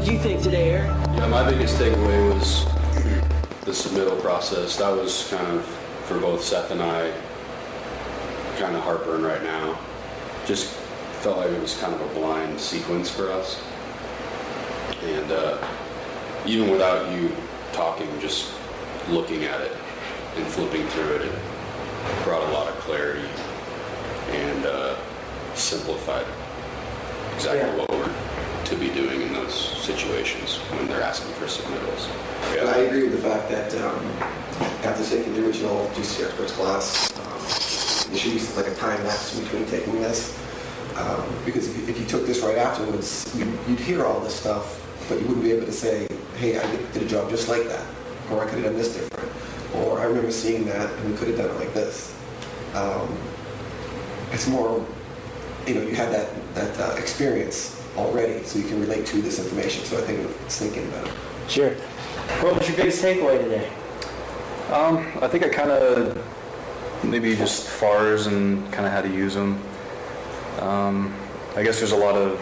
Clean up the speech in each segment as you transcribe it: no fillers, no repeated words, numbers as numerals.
What do you think today, Eric? Yeah, my biggest takeaway was the submittal process. That was kind of, for both Seth and I, kind of heartburn right now. Just felt like it was kind of a blind sequence for us. And even without you talking, just looking at it and flipping through it, it brought a lot of clarity and simplified exactly what we're to be doing in those situations when they're asking for submittals. And I agree with the fact that after taking the original GCExperts class, there should be like a time lapse between taking this. Because if you took this right afterwards, you'd hear all this stuff, but you wouldn't be able to say, hey, I did a job just like that, or I could have done this different, or I remember seeing that and we could have done it like this. It's more, you had that experience already, so you can relate to this information, so I think it's thinking better. Sure. What was your biggest takeaway today? I think I kind of maybe just FARs and kind of how to use them. I guess there's a lot of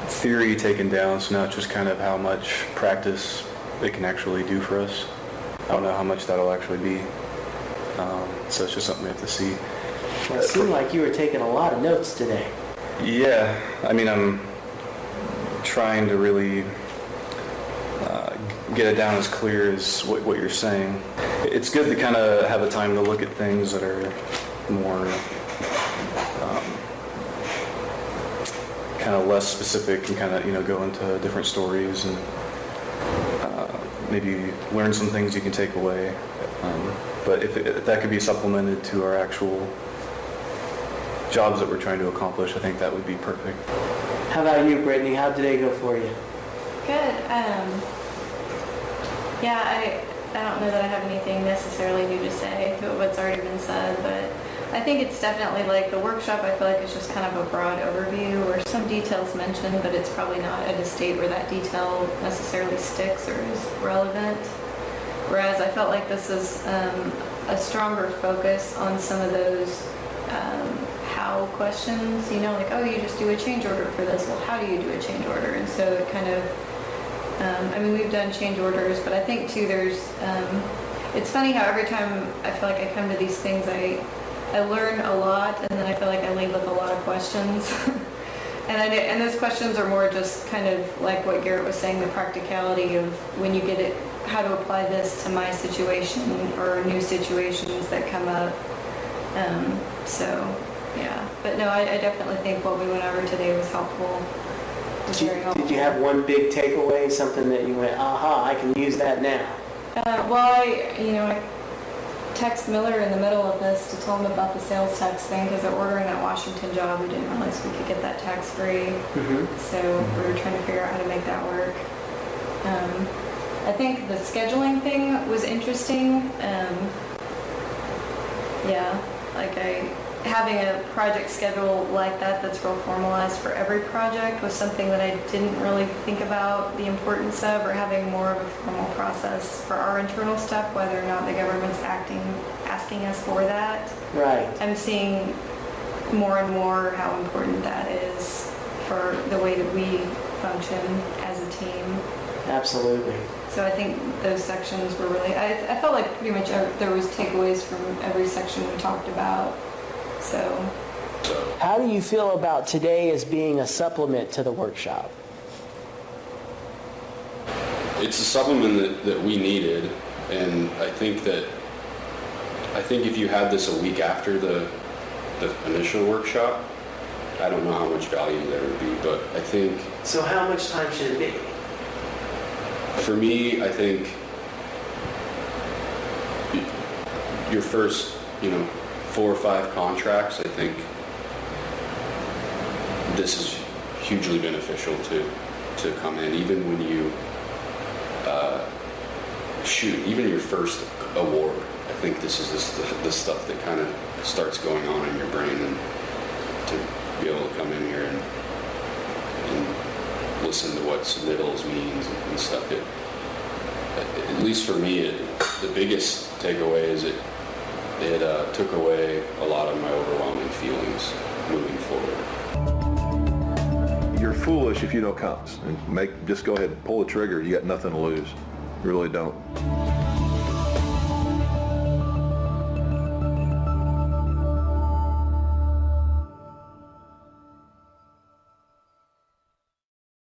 theory taken down, so now it's just kind of how much practice it can actually do for us. I don't know how much that'll actually be. So it's just something we have to see. Well, it seemed like you were taking a lot of notes today. Yeah, I mean, I'm trying to really get it down as clear as what you're saying. It's good to kind of have a time to look at things that are more kind of less specific and kind of go into different stories and maybe learn some things you can take away. But if that could be supplemented to our actual jobs that we're trying to accomplish, I think that would be perfect. How about you, Brittany? How did today go for you? Good. I don't know that I have anything necessarily new to say to what's already been said, but I think it's definitely like the workshop. I feel like it's just kind of a broad overview or some details mentioned, but it's probably not at a state where that detail necessarily sticks or is relevant. Whereas I felt like this is a stronger focus on some of those how questions, like, oh, you just do a change order for this. Well, how do you do a change order? And so it kind of, we've done change orders, but I think too it's funny how every time I feel like I come to these things, I learn a lot, and then I feel like I leave with a lot of questions. and those questions are more just kind of like what Garrett was saying, the practicality of when you get it, how to apply this to my situation or new situations that come up. But no, I definitely think what we went over today was helpful. Did you have one big takeaway, something that you went, aha, I can use that now? I text Miller in the middle of this to tell him about the sales tax thing because they're ordering that Washington job. We didn't realize we could get that tax-free. Mm-hmm. So we were trying to figure out how to make that work. I think the scheduling thing was interesting. Having a project schedule like that's real formalized for every project was something that I didn't really think about the importance of, or having more of a formal process for our internal stuff, whether or not the government's asking us for that. Right. I'm seeing more and more how important that is for the way that we function as a team. Absolutely. So I think those sections were really, I felt like pretty much there was takeaways from every section we talked about. So. How do you feel about today as being a supplement to the workshop? It's a supplement that we needed, and I think if you had this a week after the initial workshop, I don't know how much value there would be, but I think... So how much time should it be? For me, I think your first, 4 or 5 contracts, I think this is hugely beneficial to come in, even when you even your first award. I think this is the stuff that kind of starts going on in your brain, and to be able to come in here and listen to what submittals means and stuff. At least for me, the biggest takeaway is it took away a lot of my overwhelming feelings moving forward. you're foolish if you don't come. And just go ahead and pull the trigger. You got nothing to lose. You really don't.